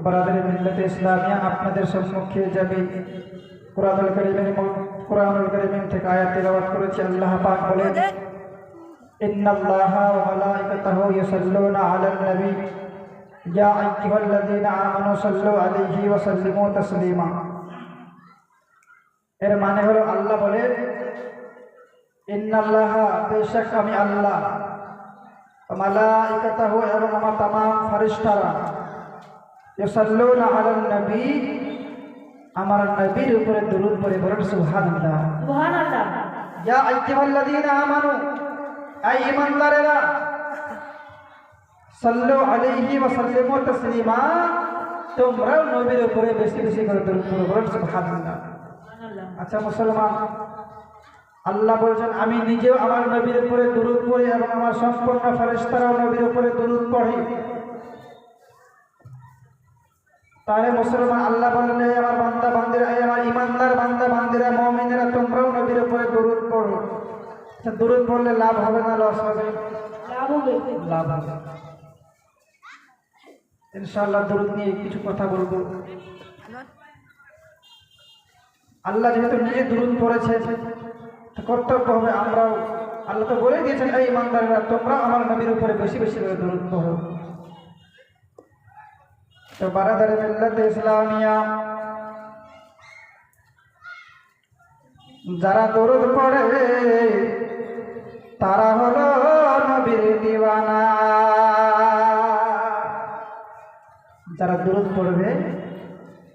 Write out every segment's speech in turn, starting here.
বারাদারি মিল্লাতে ইসলামিয়া আপনাদের সম্মুখে যাবে কুরআনুল কারীম থেকে আয়াত তিলাওয়াত করেছি। আল্লাহ পাক বলেন, ইন্নাল্লাহা ওয়া মালাইকাতাহু ইউসাল্লুনা আলান নবী ইয়া আইয়ুহাল্লাযীনা আমানু সাল্লু আলাইহি ওয়া সাল্লিমু তাসলিমা। এর মানে হলো আল্লাহ বলেন, ইন্নাল্লাহা বেশক আমি আল্লাহ, ওয়া মালাইকাতাহু এবং আমার तमाम ফেরেশতারা, ইউসাল্লুনা আলান নবী আমার নবীর উপরে দরুদ পড়ে বলেন সুবহানাল্লাহ সুবহানাল্লাহ। ইয়া আইয়ুহাল্লাযীনা আমানু এই ঈমানদারেরা, সাল্লু আলাইহি ওয়া সাল্লিমু তাসলিমা তোমরা নবীর উপরে বেশি বেশি করে দরুদ পড়ো বলেন সুবহানাল্লাহ। আচ্ছা মুসলমান, আল্লাহ বলছেন আমি নিজেও আমার নবীর উপরে দরুদ পড়ি এবং আমার সম্পূর্ণ ফেরেশতারাও নবীর উপরে দরুদ পড়ে। তাহলে মুসলমান আল্লাহ বলেন, এই আমার বান্দা বান্দিরা, এই আমার ঈমানদার বান্দা বান্দিরা, মুমিনেরা তোমরাও নবীর উপরে দরুদ পড়ো। আচ্ছা দরুদ পড়লে লাভ হবে না লস হবে? লাভ হবে। লাভ হবে। ইনশাআল্লাহ দরুদ নিয়ে কিছু কথা বলবো। আল্লাহ যেহেতু নিজে দরুদ পড়েছেন, কর্তব্য হবে আমরাও, আল্লাহ তো বলে দিয়েছেন এই ঈমানদাররা তোমরা আমার নবীর উপরে বেশি বেশি করে দরুদ পড়ো। তো বারাদারি মিল্লাতে ইসলামিয়া যারা দরুদ পড়ে তারা হলো নবীর দিওয়ানা। যারা দরুদ পড়বে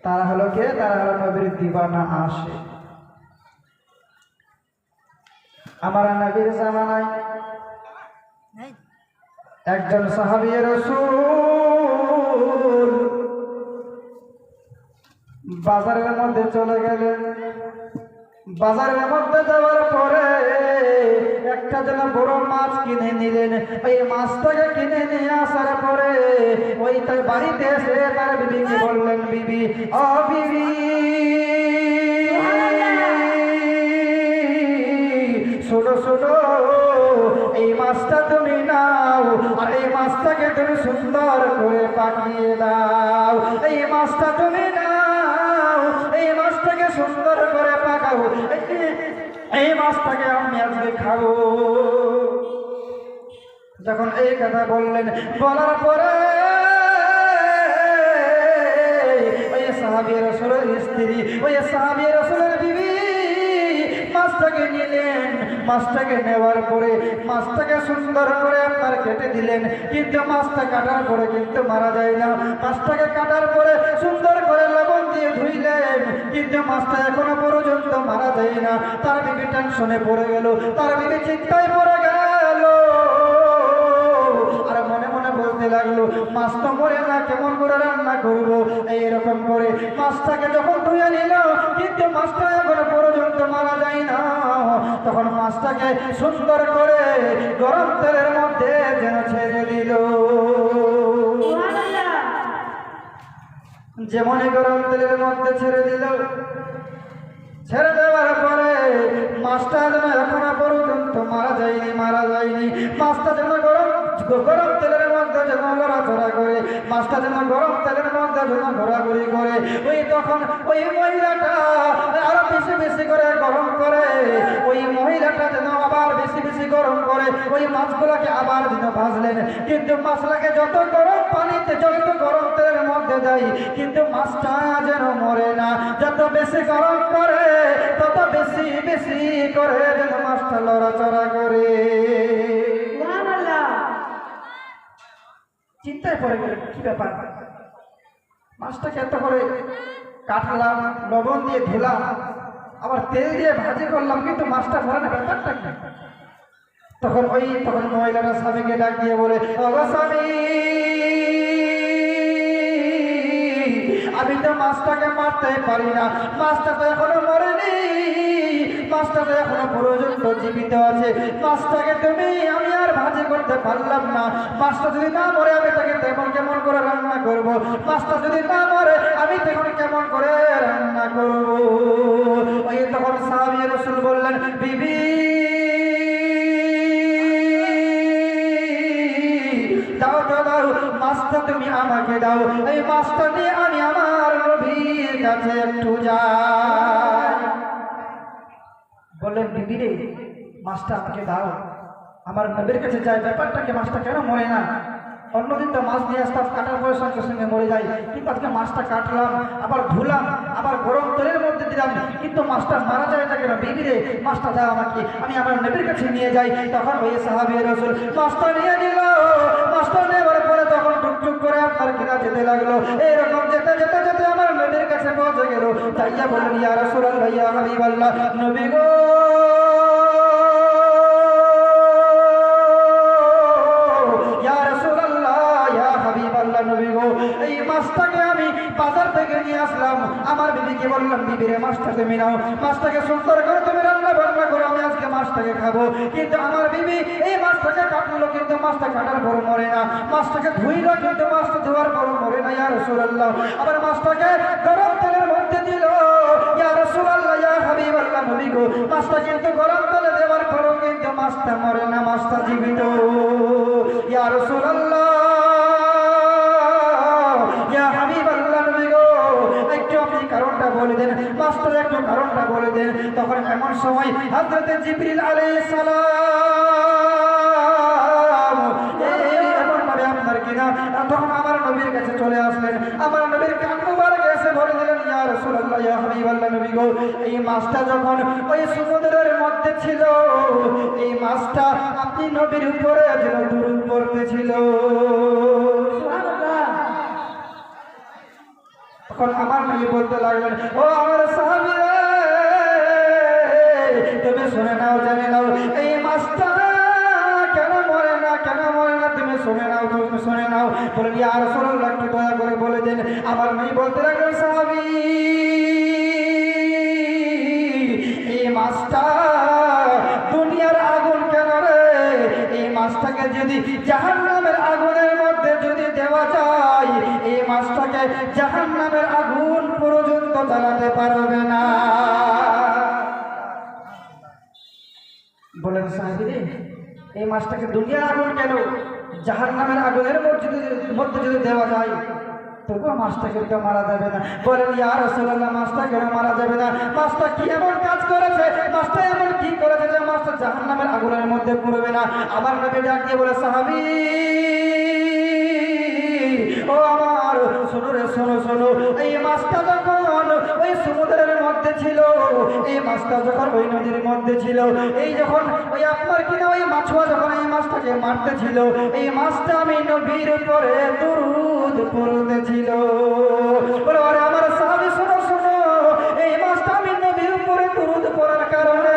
তারা হলো কে? তারা হলো নবীর দিওয়ানা আশিক। আমার নবীর জামানায় একজন সাহাবী রাসূল বাজারের মধ্যে চলে গেলেন। বাজারের মধ্যে যাওয়ার পরে একটা যেন বড় মাছ কিনে নিলেন। ওই মাছটাকে কিনে নিয়ে আসার পরে ওই তার বাড়িতে এসে তার বিবিকে বললেন, বিবি ও বিবি শোনো শোনো, এই মাছটা তুমি নাও আর এই মাছটাকে তুমি সুন্দর করে পাকিয়ে দাও। এই মাছটা তুমি নাও, এই মাছটাকে সুন্দর করে পাকাও, এই মাছটাকে আমি আজকে খাবো। যখন এই কথা বললেন, বলার পরে ওই সাহাবী রাসূলের স্ত্রী, ওই সাহাবী রাসূলের বিবি মাছটাকে নিলেন। মাছটাকে নেওয়ার পরে মাছটাকে সুন্দর করে আপনার কেটে দিলেন, কিন্তু মাছটা কাটার পরে কিন্তু মারা যায় না। মাছটাকে কাটার পরে সুন্দর করে লবণ দিয়ে ধুইলেন, কিন্তু মাছটা এখনো পর্যন্ত মারা যায় না। তার বিবি টেনশনে পড়ে গেল, তার বিবি চিন্তায় পড়ে গেল আর মনে মনে বলতে লাগলো, মাছ তো মরে না, কেমন করে রান্না করবো। এইরকম করে মাছটাকে যখন ধুয়ে নিল, কিন্তু মাছটা এখনো পর্যন্ত মারা যায় না। তখন মাছটাকে সুন্দর করে গরম তেলের মধ্যে যেন ছেড়ে দিল। যেমনই গরম তেলের মধ্যে ছেড়ে দিল, ছেড়ে দেওয়ার পরে মাছটা যেন এখনো পর্যন্ত মারা যায়নি। মাছটা যেন গরম তেলের মধ্যে যেন লড়াচড়া করে, মাছটা যেন গরম তেলের মধ্যে যেন ঘোরাঘুরি করে। ওই তখন ওই মহিলাটা আরো বেশি বেশি করে গরম করে, ওই মহিলাটা যেন আবার বেশি বেশি গরম করে ওই মাছগুলোকে আবার যেন ভাজলেন। কিন্তু মাছটাকে যত গরম পানিতে, যত গরম তেলের মধ্যে দেয়, কিন্তু মাছটা যেন মরে না। যত বেশি গরম করে তত বেশি বেশি করে যেন মাছটা লড়াচড়া করে। চিন্তায় পড়ে গেল, কি ব্যাপার, মাছটাকে এত করে কাটলাম, লবণ দিয়ে ধুলাম, আবার তেল দিয়ে ভাজি করলাম, কিন্তু মাছটা মরে না, ব্যাপারটা কি? তখন মহিলারা স্বামীকে ডাক দিয়ে বলে, ও স্বামী, আমি তো মাছটাকে মারতে পারি না, মাছটা তো এখনো মরেনি, মাছটা তো এখনো পর্যন্ত জীবিত আছে। মাছটাকে আমি আর ভাজি করতে পারলাম না। মাছটা যদি না মরে আমি তাকে কেমন করে রান্না করব? মাছটা যদি না মরে আমি তখন কেমন করে রান্না করব? ওই তখন সাহাবী রাসূল বললেন, বিবি দাও, মাছটা তুমি আমাকে দাও, এই মাছটা নিয়ে কাছে একটু যায়। বললেন বিবি রে মাছটা আমাকে দাও, আমার নবীর কাছে যায়। ব্যাপারটাকে মাছটা কেন মরে না? অন্যদিন তো মাছ নিয়ে আসতাম, কাটার পরে সঙ্গে সঙ্গে মরে যায়, কিন্তু আজকে মাছটা কাটলাম, আবার ধুলাম, আবার গরম তেলের মধ্যে দিলাম, কিন্তু মাছটা মারা যায় না কেন? বিবি রে মাছটা দাও আমাকে, আমি আমার নবীর কাছে নিয়ে যাই। তখন ওই সাহাবী রাসূল মাছটা নিয়ে নিল। মাছটা নেওয়ার পরে তখন টুকটুক করে আপনার কিনা যেতে লাগলো। এইরকম যেতে যেতে যেতে আমার নবীর কাছে পৌঁছে গেল। তাইয়া বললেন ইয়া রাসূলুল্লাহ, ইয়া হাবিবাল্লাহ, নবী গো, এই মাছটাকে আমি বাজার থেকে নিয়ে আসলাম। আমার বিবিকে বললাম, বিবিরে মাছটা তুমি নাও, মাছটাকে সুন্দর করে তুমি রান্না বান্না করো, আমি আজকে মাছটাকে খাবো। কিন্তু আমার বিবি এই মাছটাকে কাটলো, কিন্তু মাছটা কাটার পর মরে না। মাছটাকে ধুইল, কিন্তু মাছটা ধোয়ার পর মরে না। ইয়া রাসূলুল্লাহ, আবার মাছটাকে গরম তেলের মধ্যে দিল। ইয়া রাসূলুল্লাহ, ইয়া হাবিবাল্লাহ, নবী গো, মাছটা কিন্তু গরম তেলে দেওয়ার পরও কিন্তু মাছটা মরে না, মাছটা জীবিত। ইয়া রাসূলুল্লাহ, কারণটা বলে দেন, মাস্টার একটু কারণটা বলে দেন। তখন এমন সময় হযরতে জিবরিল আলাইহিস সালাম এমন ভাবে আপনার কিনা তখন আমার নবীর কাছে চলে আসলেন। আমার নবীর কান মুবারক এসে বলে দিলেন, ইয়া রাসূলুল্লাহ, ইয়া হাবিবাল্লাহ, নবী গো, এই মাছটা যখন ওই সমুদ্রের মধ্যে ছিল, এই মাছটা আপনি নবীর উপরে যেন দুরূদ পড়তেছিল। তখন আমার নবী বলতে লাগলেন, ও আমার সাহাবীরা, তুমি শুনে নাও, জেনে নাও, এই মাছটা কেন মরে না, কেন মরে না, তুমি শুনে নাও, তুমি শুনে নাও। বলেন ইয়া রাসূলুল্লাহ, একটু দয়া করে বলে দেন। আমার নবী বলতে লাগলেন, সাহাবী, এই মাছটা দুনিয়ার আগুন কেন রে? এই মাছটাকে যদি জাহান্নামের আগুনের মধ্যে যদি দেওয়া যায়, এই মাছটাকে জাহান্নামের আগুন পর্যন্ত জ্বালাতে পারবে না। বলেন সাহাবী, এই মাছটাকে দুনিয়ার আগুন কেন, জাহান্নামের আগুনের মধ্যে যদি দেওয়া যায়, তবুও মাছটাকে কেউ মারা যাবে না। বলেন ইয়া রাসূলুল্লাহ, মাছটা কেন মারা যাবে না? মাছটা কি এমন কাজ করেছে, মাছটা এমন কি করেছে যে মাছটা জাহান্নামের আগুনের মধ্যে পড়বে না? আমার নবী ডাক দিয়ে বলে, সাহাবী, ও আমার, শোনো রে, শোনো শোনো, এই মাছটা যখন ওই সমুদ্রের মধ্যে ছিল, এই মাছটা যখন ওই নদীর মধ্যে ছিল, এই যখন ওই আপনার কিনা ওই মাছুয়া যখন এই মাছটাকে মারতেছিল, এই মাছটা আমি নবীর উপরে দুরূদ পড়তেছিল। বলে আরে আমার সাহাবী, শোনো শোনো, এই মাছটা আমি নবীর উপরে দুরূদ পড়ার কারণে,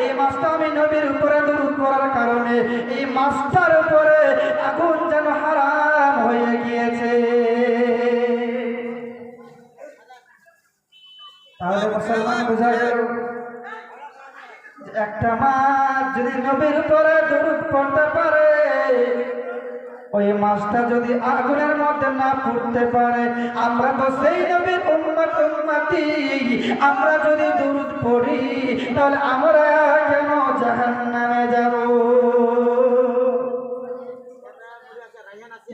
এই মাছটা আমি নবীর উপরে দুরূদ পড়ার কারণে এই মাছটার উপরে আগুন যেন হারাম হয়ে গিয়েছে। তাহলে মুসলমান বোঝা গেল, একটা মাছ যদি নবীর উপরে দুরূদ পড়তে পারে, ওই মাছটা যদি আগুনের মধ্যে না পড়তে পারে, আমরা তো সেই নবীর উম্মত উম্মতি, আমরা যদি দুরূদ পড়ি তাহলে আমরা কেন জাহান্নামে যাব?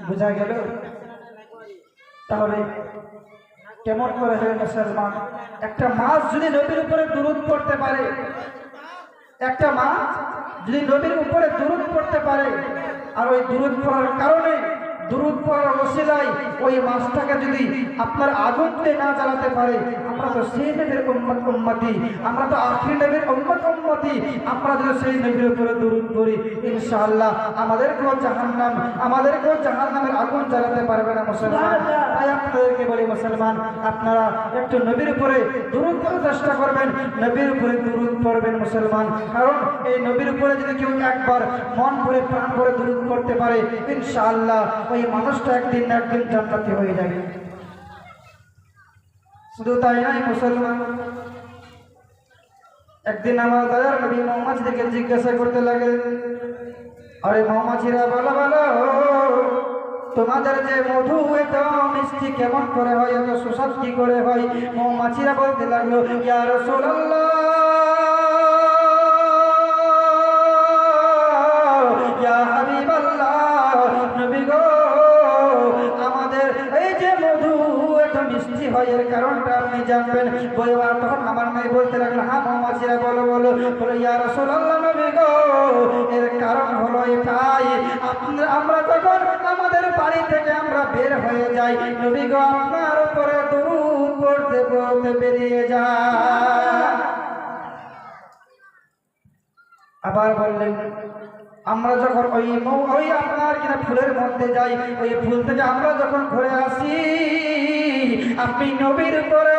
বোঝা গেল? তাহলে কেমন করে হবে মুসলমান? একটা মাছ যদি নবীর উপরে দুরূদ পড়তে পারে, একটা মাছ যদি নবীর উপরে দুরূদ পড়তে পারে, আর ওই দুরূদ পড়ার কারণে, দুরূদ পড়ার ওসিলায় ওই মাছটাকে যদি আপনার আগুনতে না জ্বালাতে পারে, আমরা তো সেই নবীর উম্মত উম্মতি, আমরা তো আখির নবীর উম্মত উম্মতি, আমরা যদি সেই নবীর উপরে দুরূদ পড়ি, ইনশাআল্লাহ আমাদেরকেও জাহান্নামের আগুন জ্বালাতে পারবে না মুসলমান। তাই আপনাদেরকে বলি মুসলমান, আপনারা একটু নবীর উপরে দুরূদ পড়ার চেষ্টা করবেন, নবীর উপরে দুরূদ পড়বেন মুসলমান। কারণ এই নবীর উপরে যদি কেউ একবার মন ভরে প্রাণ ভরে দুরূদ পড়তে পারে, ইনশাআল্লাহ ওই মানুষটা একদিন না একদিন জান্নাতি হয়ে যাবে। শুধু তাই নয় মুসলমান, একদিন আমার দয়ার নবী মৌমাছিদেরকে জিজ্ঞাসা করতে লাগে, আরে মৌমাছিরা বলো বলো, তোমাদের যে মধু এত মিষ্টি কেমন করে হয়, এত সুস্বাদু কি করে হয়? মৌমাছিরা বলতে লাগলো, ইয়া রাসূলুল্লাহ, ইয়া হাবিবাল্লাহ, নবী গো, আমাদের এই যে মধু এত মিষ্টি হয় এর কারণটা আপনি জানবেন। বইবার তখন আমার মেয়ে বলতে লাগলো, হ্যাঁ মৌমাছিরা বলো বলো। বলে ইয়া রাসূলুল্লাহ নবী গো, এর কারণ হলো এটাই, আমরা যখন আমাদের বাড়ি থেকে আমরা বের হয়ে যাই, নবী গো আপনার উপরে দরুদ পড়তে পড়তে বেরিয়ে যায়। আবার বললেন, আমরা যখন ওই আপনার কিনা ফুলের মধ্যে যাই, ওই ফুল থেকে আমরা যখন ঘুরে আসি, আপনি নবীর উপরে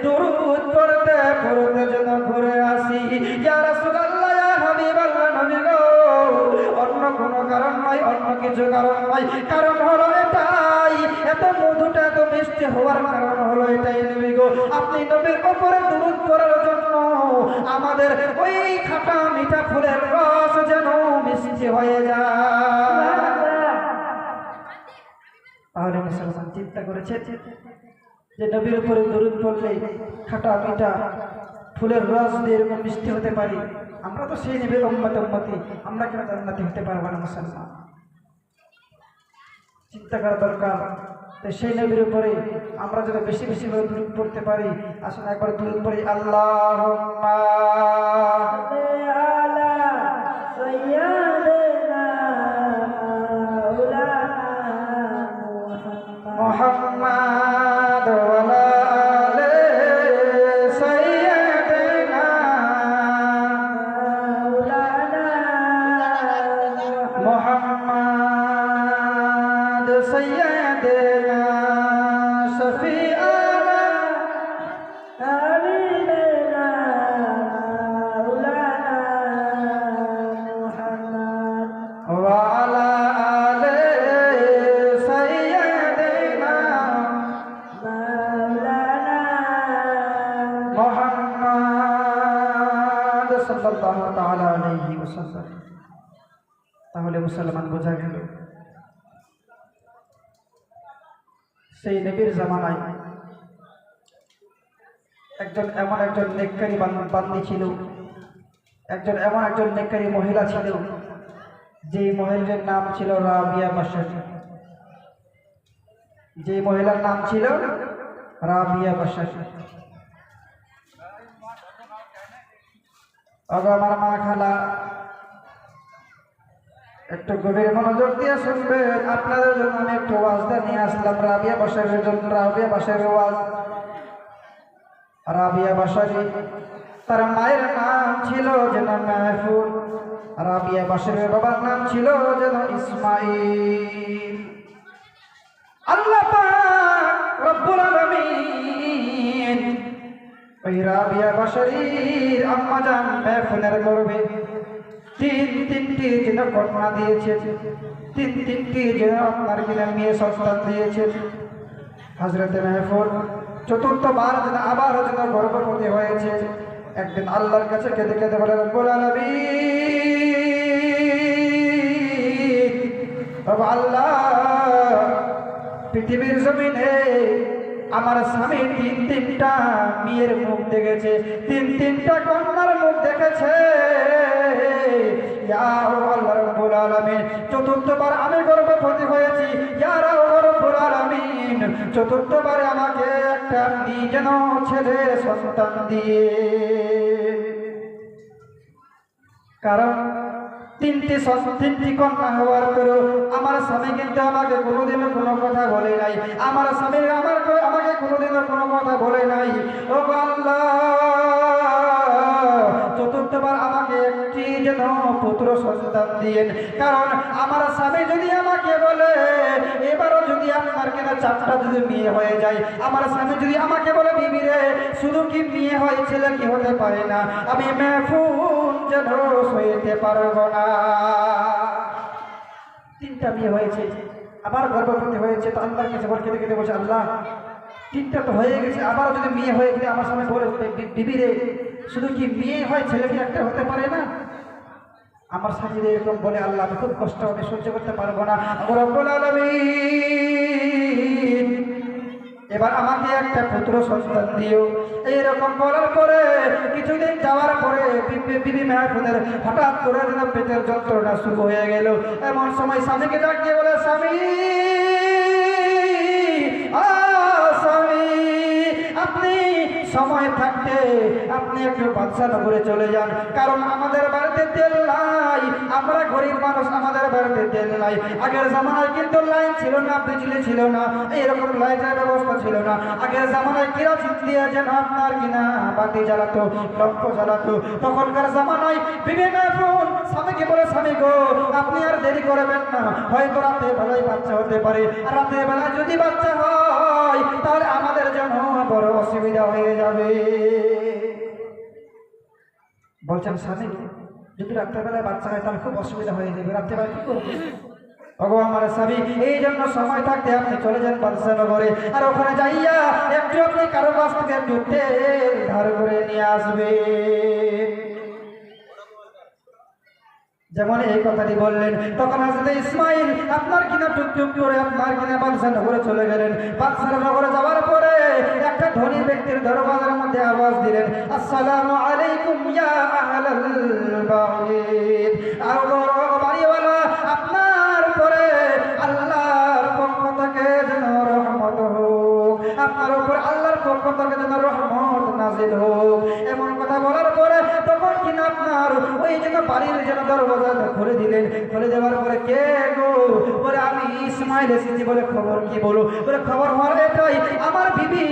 দরুদ পড়তে পড়তে যেন ঘুরে আসি। ইয়া রাসূলুল্লাহ, ইয়া হাবিবাল্লাহ, নবী গো অন্য কোনো কারণ নয়, অন্য কিছু কারণ নয়, কারণ হলো এটাই, এত মধুটা এত মিষ্টি হওয়ার কারণ হলো এটাই নবী গো, আপনি নবীর উপরে দরুদ পড়ার জন্য আমাদের ওই খাটা মিঠা ফুলের রস যেন মিষ্টি হয়ে যায়। তাহলে মুসলমান চিন্তা করেছে যে নবীর উপরে দরুদ পড়লে খাটা মিঠা ফুলের রস দিয়ে এরকম মিষ্টি হতে পারি, আমরা তো সেই নবীর উম্মতি, আমরা কেন জান্নাতি হতে পারবো না? মুসলমান চিন্তা করা দরকার। তো সেই নবীর উপরে আমরা যদি বেশি বেশি করে দরুদ পড়তে পারি, আসুন একবার দরুদ পড়ি, আল্লাহুম্মা আলা সাইয়্যিদিনা মাওলানা মুহাম্মদ ওয়া আলা আলি সাইয়্যিদিনা মাওলানা মুহাম্মদ সাইয়্যিদিনা শফিআনা হাবিবানা মাওলানা মুহাম্মদ ওয়া আলা আলি সাইয়্যিদিনা মাওলানা মুহাম্মদ সাল্লাল্লাহু তাআলা আলাইহি ওয়াসাল্লাম। তাহলে মুসলমান বোঝা গেল সেই নবীর জামানায় এমন একজন নেককারী বান্দী ছিল, এমন একজন নেককারী মহিলা ছিল, যে মহিলার নাম ছিল রাবিয়া বাশারী। যে মহিলার নাম ছিল রাবিয়া বাশারী। আমার মা খালা একটু গভীর মনোযোগ দিয়ে শুনবেন, আপনাদের জন্য আমি একটু ওয়াজটা নিয়ে আসলাম রাবিয়া বাশারীর জন্য। রাবিয়া বাশারীর ওয়াজ। রাবিয়া বাশারী, তার মায়ের নাম ছিল যেন মাহফুজ, রাবিয়া বাশারীর বাবার নাম ছিল যেন ইসমাঈল। আল্লাহ পাক রব্বুল আলামিন ওই রাবিয়া বাশারীর আম্মা জান মাহফুজের গর্ভে তিনটি যেন কন্যা দিয়েছে, তিনটি যেন আপনার কিনা মেয়ে সন্তান দিয়েছে। হযরতে মাহফুজ চতুর্থবার যেন আবারও যেন গর্ভবতী হয়েছে। একদিন আল্লাহর কাছে কেঁদে কেঁদে বলে, রব্বুল আলামিন, আল্লাহ পৃথিবীর জমিনে আমার স্বামী তিনটা মেয়ের মুখ দেখেছে, তিনটা কন্যার মুখ দেখেছে। ইয়া আল্লাহ রব্বুল আলামিন, চতুর্থবার আমি গর্ভবতী হয়েছি, ইয়া রব্বুল আলামিন চতুর্থবারে আমাকে একটা যেন ছেলে সন্তান দিয়ে। কারণ তিনটি কন্যা হওয়ার পরেও আমার স্বামী কিন্তু আমাকে কোনোদিনও কোনো কথা বলে নাই, আমার স্বামী আমাকে কোনোদিনও কোনো কথা বলে নাই। ও আল্লাহ, চতুর্থবার আমাকে একটি যেন পুত্র সন্তান দিয়েন। কারণ আমার স্বামী যদি আমাকে বলে এবারও যদি আপনার কেনা 4টা যদি মেয়ে হয়ে যায়, আমার স্বামী যদি আমাকে বলে বিবি রে শুধু কি মেয়ে হয় ছেলে কি হতে পারে না, আমি মাহফুজ যেন সইতে পারবো না। 3টা মেয়ে হয়েছে, আবার গর্ভবতী হয়েছে, তো আল্লাহর কাছে বল কেঁদে কেঁদে বলছে, আল্লাহ 3টা তো হয়ে গেছে, আবার যদি মেয়ে হয়ে গেলে আমার সামনে বলে বিবি রে শুধু কি মেয়ে হয় ছেলে কি একটা হতে পারে না। আমার সাথে এরকম বলে, আল্লাহ আমি খুব কষ্ট আমি সহ্য করতে পারবো না, রব্বুল আলামিন এবার আমাকে একটা পুত্র সন্তান দিও। এইরকম বলার পরে কিছুদিন যাওয়ার পরে বিবি মাহফুজের হঠাৎ করে যেন পেটের যন্ত্রণা শুরু হয়ে গেল। এমন সময় স্বামীকে ডাকিয়ে বলে, স্বামী স্বামী সময় থাকতে আপনি একটু বাদশাহনগরে চলে যান, কারণ আমাদের বাড়িতে তেল নাই, আমরা গরিব মানুষ, আমাদের বাড়িতে তেল নাই। আগের জামানায় কিন্তু লাইন ছিল না, বিজলি ছিল না, এইরকম লাইটের ব্যবস্থা ছিল না। আগের জামানায় কেরোসিন দিয়ে যেন আপনার কিনা বাতি জ্বালাতো, লম্প জ্বালাতো। তখনকার জামানায় বিভিন্ন ফোন স্বামীকে বলে, স্বামী গো আপনি আর দেরি করবেন না, হয়তো রাতে বেলায় বাচ্চা হতে পারে, আর রাতের বেলায় যদি বাচ্চা হয় তাহলে আমাদের জন্য বড় অসুবিধা হয়ে যাবে। বলছেন স্বামী যদি রাত্রেবেলায় বাচ্চা হয় তাহলে খুব অসুবিধা হয়ে যাবে, রাত্রেবেলা কি করবো? ভগবান আমার স্বামী এই জন্য সময় থাকতে আপনি চলে যান বাদশাহনগরে, আর ওখানে যাইয়া একটু আপনি কারো কাছ থেকে একটু তেল ধার করে নিয়ে আসবে। যেমন এই কথাটি বললেন, তখন হযরত ইসমাইল আপনার কিনা টুকটুক করে আপনার কিনা বাদশাহনগরে চলে গেলেন। বাদশাহনগরে যাওয়ার পরে একটা ধনী ব্যক্তির দরবারের মধ্যে আওয়াজ দিলেন, আসসালামু আলাইকুম ইয়া আহলাল বাড়িত। আর বাড়িওয়ালা আপনার পরে আল্লাহর পক্ষ থেকে যেন রহমত হোক, আপনার উপর আল্লাহর পক্ষ থেকে যেন রহমত নাজিল হোক। এমন কথা বলার পরে তখন কিনা আপনার ওই যেন বাড়ির যেন দরজা খুলে দিলেন। খুলে দেওয়ার পরে কে গো? বলে আমি ইসমাইল এসেছি। বলে খবর কি? বলো। বলে খবর হওয়ার এটাই, আমার বিবি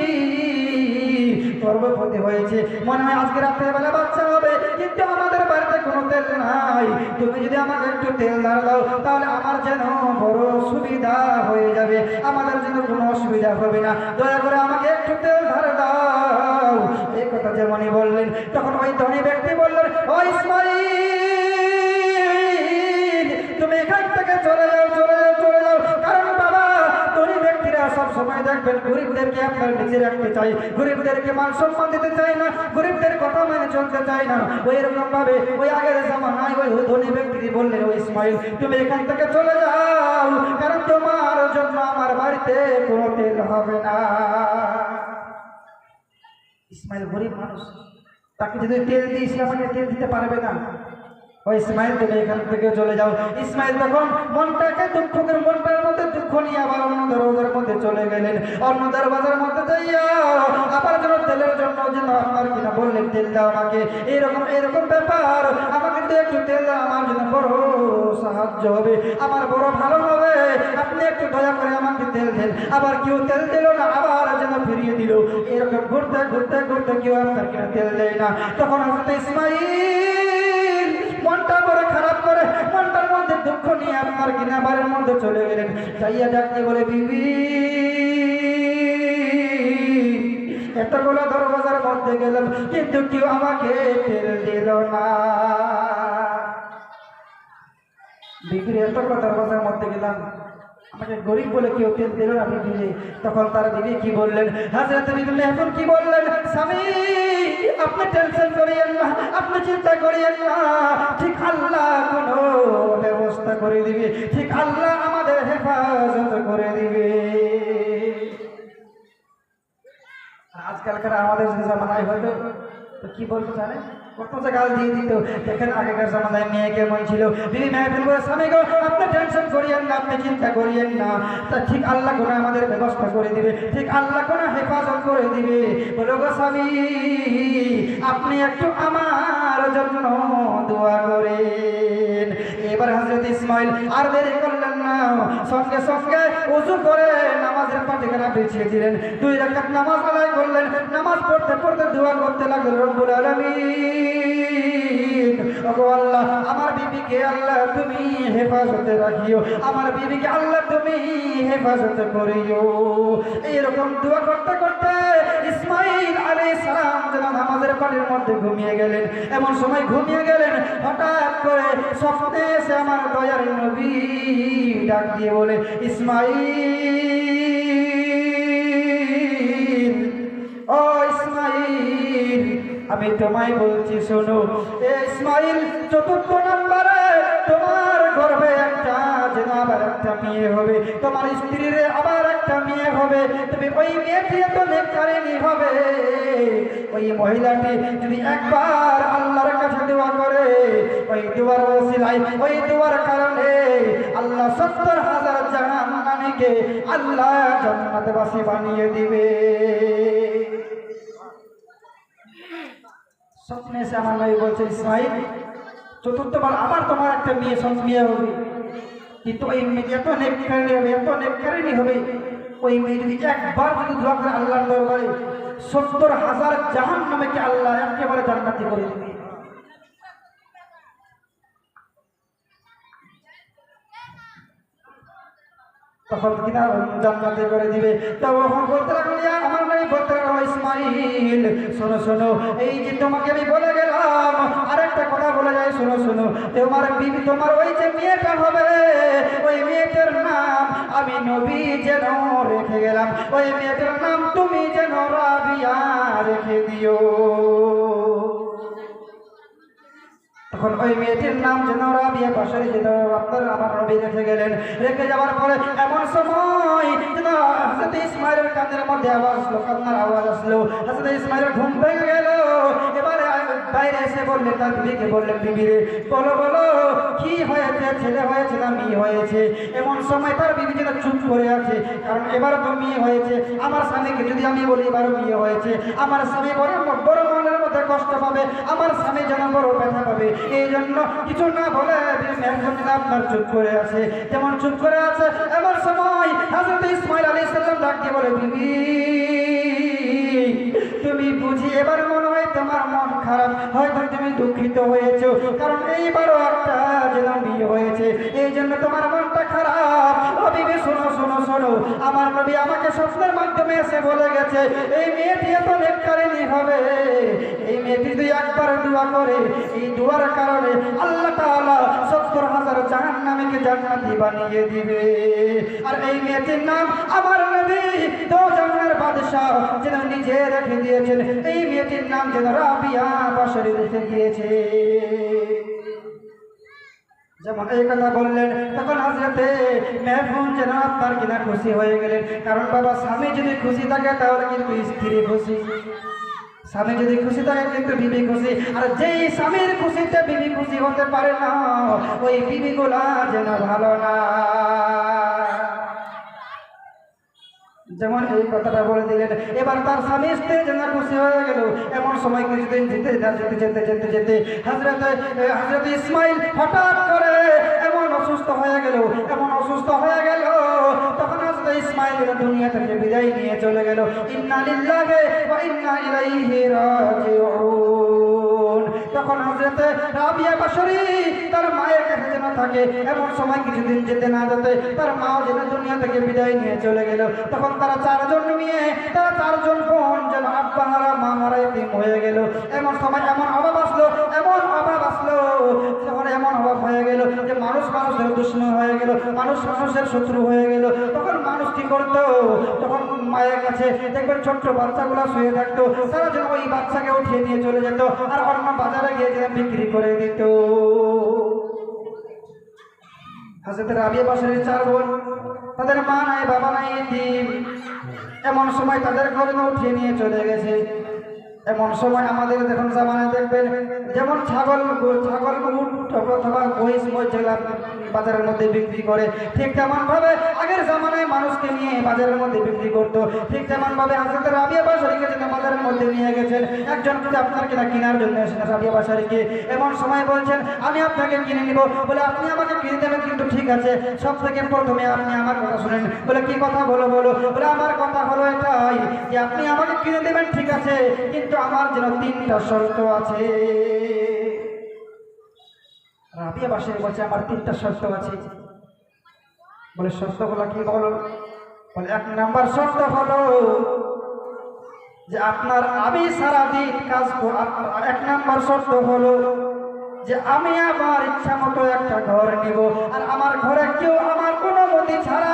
গর্ভবতী হয়েছে, মনে হয় আজকে রাত্রেবেলা বাচ্চা হবে, কিন্তু আমাদের বাড়িতে কোনো তেল নাই, তুমি যদি আমাকে একটু তেল ধার দাও তাহলে আমার যেন বড় সুবিধা হয়ে যাবে, আমাদের যেন কোনো অসুবিধা হবে না, দয়া করে আমাকে একটু তেল ধার দাও। এই কথা যেমনই বললেন তখন ওই ধনী ব্যক্তি বললেন, ও ইসমাইল তুমি এখান থেকে চলে যাও, চলে যাও, চলে যাও। কারণ বাবা ধনী ব্যক্তিরা সব সময় দেখবেন গরিবদেরকে আপনার নিচে রাখতে চাই, গরিবদেরকে মান সম্মান দিতে চায় না, গরিবদের কথা মেনে চলতে চায় না। ওই রকম ভাবে ওই আগের জামানায় ওই ধনী ব্যক্তি বললেন, ও ইসমাইল তুমি এখান থেকে চলে যাও, কারণ তোমার জন্য আমার বাড়িতে কোনো তেল হবে না। ইসমাইল গরিব মানুষ, তাকে যদি তেল দিই সে আমাকে তেল দিতে পারবে না। ও ইসমাইল তুমি এখান থেকে চলে যাও। ইসমাইল তখন মনটার মধ্যে দুঃখ নিয়ে আবার অন্য দরবাজার মধ্যে চলে গেলেন। অন্য দরবাজার মধ্যে যাইয়া আবার যেন তেলের জন্য যেন আপনার কিনা বললেন, তেল দাও আমাকে, এরকম ব্যাপার, আমাকে তো একটু তেল দাও, আমার জন্য বড় সাহায্য হবে, আমার বড় ভালো হবে, আপনি একটু দয়া করে আমাকে তেল দেন। আবার কেউ তেল দিল না, আবার যেন ফিরিয়ে দিল। এরকম ঘুরতে ঘুরতে ঘুরতে কেউ আপনার কিনা তেল দেয় না। তখন হযরত ইসমাইল মনটা করে খারাপ করে, মনটার মধ্যে দুঃখ নিয়ে আপনার কিনা বাড়ির মধ্যে চলে গেলেন। যাইয়া ডাকতে বলে, বিবি এতগুলো দরবাজার মধ্যে গেলাম কিন্তু কেউ আমাকে তেল দিল না। বিবির এতগুলো দরবাজার মধ্যে গেলাম, আমাকে গরিব বলে কেউ তেল দিল না বিবি। তখন তার বিবি কি বললেন? হযরত বিবি এখন কি বললেন? স্বামী আপনি টেনশন করিয়েন না, আপনি চিন্তা করিয়েন না, ঠিক আল্লাহ কোনো ব্যবস্থা করে দিবে, ঠিক আল্লাহ আমাদের হেফাজত করে দিবে। আজকালকার আমাদের জামানায় হয়তো তো কি বলতো জানেন, কত গাল দিয়ে দিত। দেখেন আগেকার জামানায় মেয়ে কেমন ছিল, দিদি মেহফিল করে, স্বামী গো আপনি টেনশন করিয়েন না, আপনি চিন্তা করিয়েন না, তা ঠিক আল্লাহ কোনো আমাদের ব্যবস্থা করে দিবে, ঠিক আল্লাহ কোনো হেফাজত করে দিবে। বলো গো স্বামী আপনি একটু আমার জন্য দোয়া করেন। এবার হযরত ইসমাইল আর দেরি করলেন না, সঙ্গে সঙ্গে ওযু করে নামাজের পাটিখানা বিছিয়ে দিলেন, 2 রাকাত নামাজ আদায় করলেন। নামাজ পড়তে পড়তে দোয়া করতে লাগলেন, রব্বুল আলামিন ওগো আল্লাহ আমার বিবিকে আল্লাহ তুমি হেফাজতে রাখিও, আমার বিবিকে আল্লাহ তুমি হেফাজতে করিও। এইরকম দোয়া করতে করতে ইসমাইল আলাইহিস সালাম যেন নামাজের পাটির মধ্যে ঘুমিয়ে গেলেন। এমন সময় ঘুমিয়ে গেলেন, হঠাৎ করে স্বপ্নে এসে আমার দয়ার নবী ডাক দিয়ে বলে, ইসমাইল ও ইসমাইল আমি তোমায় বলছি শোনো। ইসমাইল 4th নম্বরে তোমার গর্ভে একটা যেন আবার একটা মেয়ে হবে, তোমার স্ত্রীর আবার একটা মেয়ে হবে, তুমি ওই মেয়েটি তো নেককারিনী হবে। ওই মহিলাটি যদি একবার আল্লাহর কাছে দোয়া করে, ওই দোয়ার ওসিলায়, ওই দোয়ার কারণে আল্লাহ 70,000 জাহান্নামীকে আল্লাহ জান্নাতবাসী বানিয়ে দিবে। স্বপ্নে এসে আমার নবী বলছে, ইসমাইল চতুর্থবার আবার তোমার একটা মেয়ে হবে, কিন্তু ওই মেয়ে এত নেককারিনী হবে, এত নেককারিনী হবে, ওই মেয়ে যদি একবার যদি দোয়া করে আল্লাহর দরবারে 70,000 জাহান্নামীকে আল্লাহ একেবারে জান্নাতি করে দেবে। তখন কিনা জান্নাতে করে দিবে। তখন বলতে লাগলো, আমার নবী বলতে লাগলো, ইসমাইল শোনো শোনো, এই যে তোমাকে আমি বলে গেলাম, আরেকটা কথা বলে যায়, শোনো শোনো, তোমার বিবি, তোমার ওই যে মেয়েটা হবে, ওই মেয়েটার নাম আমি নবী যেন রেখে গেলাম, ওই মেয়েটার নাম তুমি যেন রাবিয়া রেখে দিও। তখন ওই মেয়েটির নাম যেন রাবিয়া বাশারী যেন আমার নবী রেখে গেলেন। রেখে যাওয়ার পরে এমন সময় যেন হযরত ইসমাইলের কানের মধ্যে আওয়াজ আসলো, কান্নার আওয়াজ আসলো। হযরত ইসমাইলের ঘুম ভেঙে গেল। এবারে বাইরে এসে বললেন, তার বিবিকে বললেন, বিবি রে বলো বলো কি হয়েছে, ছেলে হয়েছে না মেয়ে হয়েছে? এমন সময় তার বিবি যেন চুপ করে আছে, কারণ এবারও তো মেয়ে হয়েছে। আমার স্বামীকে যদি আমি বলি এবারও মেয়ে হয়েছে, আমার স্বামী বড় মনের মধ্যে কষ্ট পাবে, আমার স্বামী যেন বড় ব্যথা পাবে, এই জন্য কিছু না বলে আপনার চুপ করে আছে। যেমন চুপ করে আছে এমন সময় হযরত ইসমাইল আলাইহিস সালাম ডাক দিয়ে বলে, বিবি তুমি বুঝি এবার মনে হয় তোমার মন খারাপ, হয়তো তুমি দুঃখিত হয়েছো, কারণ এইবারও একটা যেন বিয়ে হয়েছে, এই জন্য তোমার মনটা খারাপ। ও বিবি শোনো শোনো শোনো, আমার নবী আমাকে স্বপ্নের মাধ্যমে এসে বলে গেছে, এই মেয়েটি এত নেককারিনী হবে, এই মেয়েটি যদি একবার দোয়া করে, এই দোয়ার কারণে আল্লাহ তাআলা 70,000 জাহান্নামীকে জান্নাতি বানিয়ে দিবে। আর এই মেয়েটির নাম আমার নবী দোজাহানের বাদশা যেন নিজে রেখে দিয়েছেন, এই মেয়েটির নাম যেন রাবিয়া বাশারী রেখে দিয়েছে। যেমন এই কথা বললেন, তখন হযরতে মেহফুজ যেন আপনার কিনা খুশি হয়ে গেলেন, কারণ বাবা স্বামী যদি খুশি থাকে তাহলে কিন্তু স্ত্রী খুশি, স্বামী যদি খুশি থাকে কিন্তু বিবি খুশি। আর যেই স্বামীর খুশিতে বিবি খুশি হতে পারে না, ওই বিবিগুলা যেন ভালো না। যেমন এই কথাটা বলে দিলেন। এবার তার স্বামী স্ত্রী যেন খুশি হয়ে গেল। এমন সময় কিছুদিন যেতে যেতে হযরত ইসমাইল হঠাৎ করে এমন অসুস্থ হয়ে গেল, এমন অসুস্থ হয়ে গেল, তখন হযরত ইসমাইল দুনিয়া থেকে বিদায় নিয়ে চলে গেল। ইন্না লিল্লাহি ওয়া ইন্না ইলাইহি রাজিউন। তখন হযরত রাবিয়া বাশারী তার মায়ের কাছে যেন থাকে, এমন সময় কিছুদিন যেতে না যেতে তার মাও যেন দুনিয়া থেকে বিদায় নিয়ে চলে গেল। তখন তারা চারজন বোন যেন আব্বা হারা মা হারা এতিম হয়ে গেল। এমন সময় এমন অভাব আসলো, যখন এমন অভাব হয়ে গেল যে মানুষ মানুষের দুশ্মন হয়ে গেল, মানুষ মানুষের শত্রু হয়ে গেল। তখন মানুষ কি করতো, তখন মায়ের কাছে দেখবেন ছোট্ট বাচ্চাগুলো শুয়ে থাকতো, তারা যেন ওই বাচ্চাকে উঠিয়ে নিয়ে চলে যেত আর অন্য বাজারে গিয়ে যেন বিক্রি করে দিত। হযরত রাবিয়া বাশারীর 4 বোন, তাদের মা নাই বাবা নাই, এতিম। এমন সময় তাদের ঘরে উঠিয়ে নিয়ে চলে গেছে। এমন সময় আমাদের দেখুন জামানায় দেখবেন যেমন ছাগল উট অথবা মহিষ যেগুলা বাজারের মধ্যে বিক্রি করে, ঠিক তেমন ভাবে আগের জামানায় মানুষকে নিয়ে বাজারের মধ্যে বিক্রি করতো। ঠিক তেমন ভাবে হযরত রাবিয়া বাশারীকে যেন বাজারের মধ্যে নিয়ে গেছেন। একজন কিন্তু আপনার কিনা কেনার জন্য এসেছেন রাবিয়া বাশারীকে। এমন সময় বলছেন, আমি আপনাকে কিনে নিব। বলে, আপনি আমাকে কিনে দেবেন, কিন্তু ঠিক আছে, সব থেকে প্রথমে আপনি আমার কথা শুনেন। বলে, কি কথা বলো? বলে, আমার কথা হলো এটাই যে আপনি আমাকে কিনে দেবেন ঠিক আছে, কিন্তু আমার যেন 3টা শর্ত আছে। রাবিয়া বাশারী বলছে, আমার 3টা শর্ত আছে। বলে, শর্তগুলো কি বলো? বলে, 1 নাম্বার শর্ত হলো যে আমি সারাদিন কাজ করব। 1 নাম্বার শর্ত হলো যে আমি আমার ইচ্ছা মতো একটা ঘর নিব, আর আমার ঘরে কেউ আমার অনুমতি ছাড়া,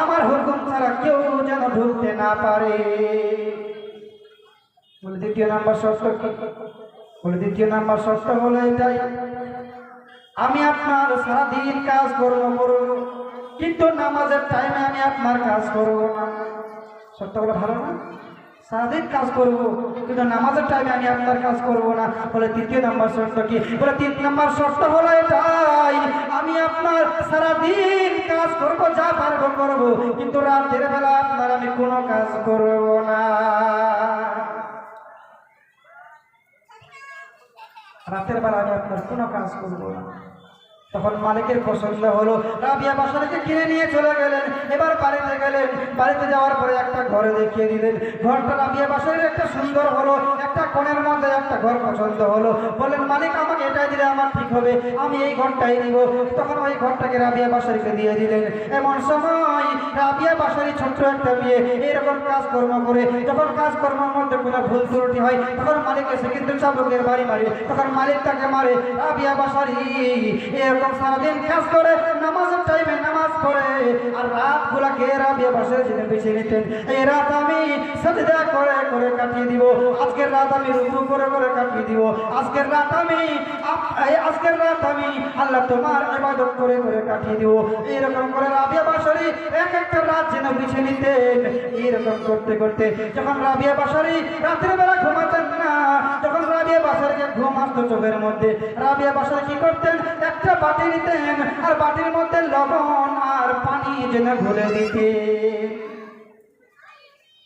আমার হুকুম ছাড়া কেউ যেন ঢুকতে না পারে। বলে, 2য় নাম্বার শর্ত কি? বলে, 2য় নাম্বার শর্ত হলো এটাই, আমি আপনার সারাদিন কাজ করব, কিন্তু নামাজের টাইমে আমি আপনার কাজ করব না। শর্তগুলো ভালো না? সারাদিন কাজ করব, কিন্তু নামাজের টাইমে আমি আপনার কাজ করব না। বলে, 3য় নাম্বার শর্ত কি? বলে, 3 নাম্বার শর্ত হলো এটাই, আমি আপনার সারাদিন কাজ করব, যা পারবো করব, কিন্তু রাতের বেলা আপনার আমি কোনো কাজ করব না। রাতের বেলা আমি আপনার কোনো কাজ করবো না। তখন মালিকের পছন্দ হলো, রাবিয়া বাসারিকে কিনে নিয়ে চলে গেলেন। এবার বাড়িতে গেলেন, বাড়িতে যাওয়ার পরে একটা ঘরে দেখিয়ে দিলেন। ঘরটা রাবিয়া বাসারির একটা সুন্দর হলো, একটা কোণের মধ্যে একটা ঘর পছন্দ হলো। বললেন, মালিক আমাকে এটাই দিলে আমার ঠিক হবে, আমি এই ঘরটাই নিব। তখন ওই ঘরটাকে রাবিয়া বাসারিকে দিয়ে দিলেন। এমন সময় রাবিয়া বাসারি ছোট্ট একটা মেয়ে এরকম কাজকর্ম করে, যখন কাজকর্মের মধ্যে কোনো ভুল ত্রুটি হয় তখন মালিক এসে কিন্তু চাবুকের বাড়ি মারে, তখন মালিক তাকে মারে। রাবিয়া বাসারি এরকম সারাদিন কাজ করে, নামাজের টাইমে নামাজ পড়ে, আর রাত গুলাকে রাবিয়া বাসারি যিনি বেছে নিতেন, এই রাত আমি সাজদা করে করে কাটিয়ে দিব, আজকের রাত আমি রুকু করে করে কাটিয়ে দিব, আজকের রাত আমি আল্লাহ তোমার ইবাদত করে করে কাটিয়ে দিব। এরকম করে রাবিয়া বাসারি এক একটা রাত যেন বেছে নিতেন। এরকম করতে করতে যখন রাবিয়া বাসারি রাতের বেলা ঘুমাতেন না, যখন রাবিয়া বাসারিকে ঘুম আসতো চোখের মধ্যে, রাবিয়া বাসারি কি করতেন, একটা বাটি নিতেন আর বাটির মধ্যে লবণ আর পানি যেন ঘুরে দিতেন।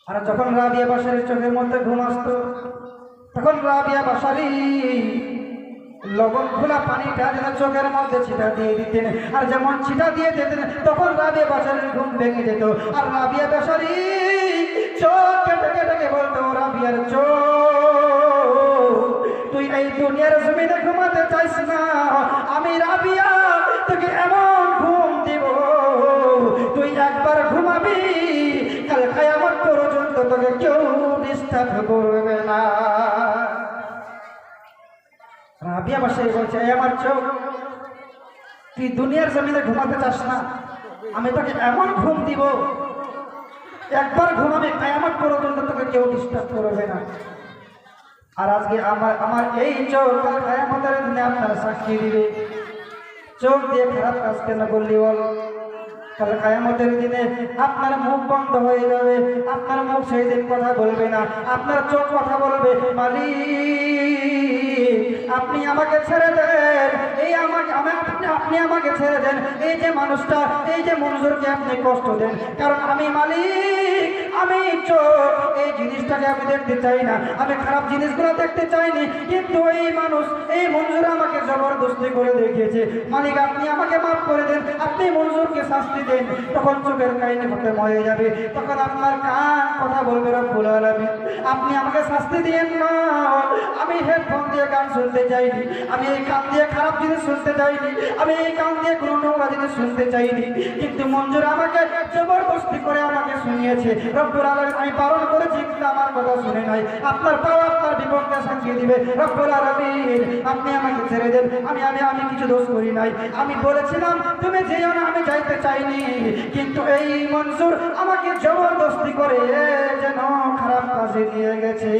আর যখন রাবিয়া বাসারির চোখের মধ্যে ঘুম আসতো তখন রাবিয়া বাসারি লবণ খোলা পানিটা যেন চোখের মধ্যে ছিটা দিয়ে দিতেন। আর যেমন ছিটা দিয়ে দিতেন তখন রাবিয়া বাসারির ঘুম ভেঙে যেত। আর রাবিয়া বাসারি চোখ কেটে কেটে বলতো, রাবিয়ার চোখ, তুই এই দুনিয়ার জমিনে ঘুমাতে চাইস না, আমি রাবিয়া তোকে এমন ঘুম দিব, তুই একবার ঘুমাবি, কাল কিয়ামত পর্যন্ত তোকে কেউ ডিস্টার্ব করবে না। রাবিয়া বাসারি বলছে, আমার চোখ, তুই দুনিয়ার জমিনে ঘুমাতে চাস না, আমি তোকে এমন ঘুম দিব, একবার ঘুমাবি, কিয়ামত পর্যন্ত তোকে কেউ ডিস্টার্ব করবে না। আর আজকে আমার এই চোখ কিয়ামতের দিনে আপনারা সাক্ষী দিবে। চোখ দিয়ে খারাপ কাজ কেন করলি বল? কাল কিয়ামতের দিনে আপনার মুখ বন্ধ হয়ে যাবে, আপনার মুখ সেই দিন কথা বলবে না, আপনার চোখ কথা বলবে, মালিক আপনি আমাকে ছেড়ে দেন, আপনি আমাকে ছেড়ে দেন, এই যে মানুষটা, এই যে মনজুরকে আপনি কষ্ট দেন, কারণ আমি মালিক, আমি চোখ, এই জিনিসটাকে আমি দেখতে চাই না, আমি খারাপ জিনিসগুলো দেখতে চাইনি, কিন্তু এই মানুষ, এই মনজুর আমাকে জবরদস্তি করে দেখিয়েছে, মালিক আপনি আমাকে মাফ করে দেন, আপনি মনজুরকে শাস্তি দেন। তখন চোখের কাহিনী হতে মরে যাবে, তখন আপনার কান কথা বলবে, রব্বুল আলামিন আপনি আমাকে শাস্তি দিয়েন না, আমি হেডফোন দিয়ে গান শুনতে চাইনি, আমি এই কান দিয়ে খারাপ জিনিস শুনতে চাইনি, আমি এই কান দিয়ে কোনো নোংরা জিনিস শুনতে চাইনি, কিন্তু মঞ্জুর আমাকে জবরদস্তি করে আমাকে শুনিয়েছে, রব্বুল আলামিন আমি বারণ করেছি কিন্তু আমার কথা শুনে নাই, আপনার পাওয়া আপনার বিপদকে সাজিয়ে দিবে, রব্বুল আলামিন আপনি আমাকে ছেড়ে দেন, আমি কিছু দোষ করি নাই, আমি বলেছিলাম তুমি যেও না, আমি যাইতে চাইনি, কিন্তু এই মনসুর আমাকে জবরদস্তি করে যেন খারাপ কাজে নিয়ে গেছে।